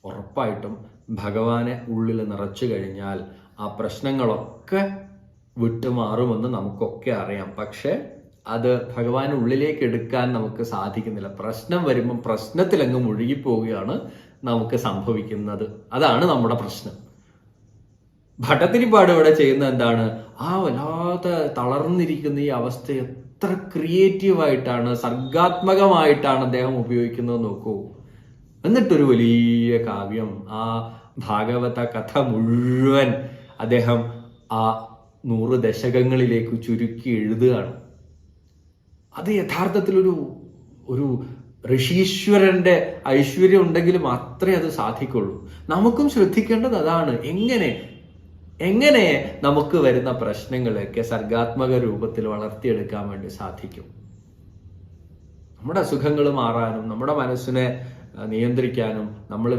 ഉറപ്പായിട്ടും ഭഗവാനെ ഉള്ളിൽ നിറച്ചു കഴിഞ്ഞാൽ ആ പ്രശ്നങ്ങളൊക്കെ വിട്ടുമാറുമെന്ന് നമുക്കൊക്കെ അറിയാം. പക്ഷെ അത് ഭഗവാൻ ഉള്ളിലേക്ക് എടുക്കാൻ നമുക്ക് സാധിക്കുന്നില്ല. പ്രശ്നം വരുമ്പം പ്രശ്നത്തിലങ്ങ് മുഴുകിപ്പോവുകയാണ് നമുക്ക് സംഭവിക്കുന്നത്. അതാണ് നമ്മുടെ പ്രശ്നം. ഭട്ടതിരിപ്പാട് ഇവിടെ ചെയ്യുന്ന എന്താണ്? ആ വല്ലാതെ തളർന്നിരിക്കുന്ന ഈ അവസ്ഥ എത്ര ക്രിയേറ്റീവായിട്ടാണ്, സർഗാത്മകമായിട്ടാണ് അദ്ദേഹം ഉപയോഗിക്കുന്നത് നോക്കൂ. എന്നിട്ടൊരു വലിയ കാവ്യം, ആ ഭാഗവത കഥ മുഴുവൻ അദ്ദേഹം ആ 100 ദശകങ്ങളിലേക്ക് ചുരുക്കി എഴുതുകയാണ്. അത് യഥാർത്ഥത്തിലൊരു ഒരു ഋഷീശ്വരന്റെ ഐശ്വര്യം ഉണ്ടെങ്കിൽ മാത്രമേ അത് സാധിക്കുള്ളൂ. നമുക്കും ശ്രദ്ധിക്കേണ്ടത് അതാണ്. എങ്ങനെ നമുക്ക് വരുന്ന പ്രശ്നങ്ങളൊക്കെ സർഗാത്മക രൂപത്തിൽ വളർത്തിയെടുക്കാൻ വേണ്ടി സാധിക്കും. നമ്മുടെ അസുഖങ്ങൾ മാറാനും നമ്മുടെ മനസ്സിനെ നിയന്ത്രിക്കാനും നമ്മൾ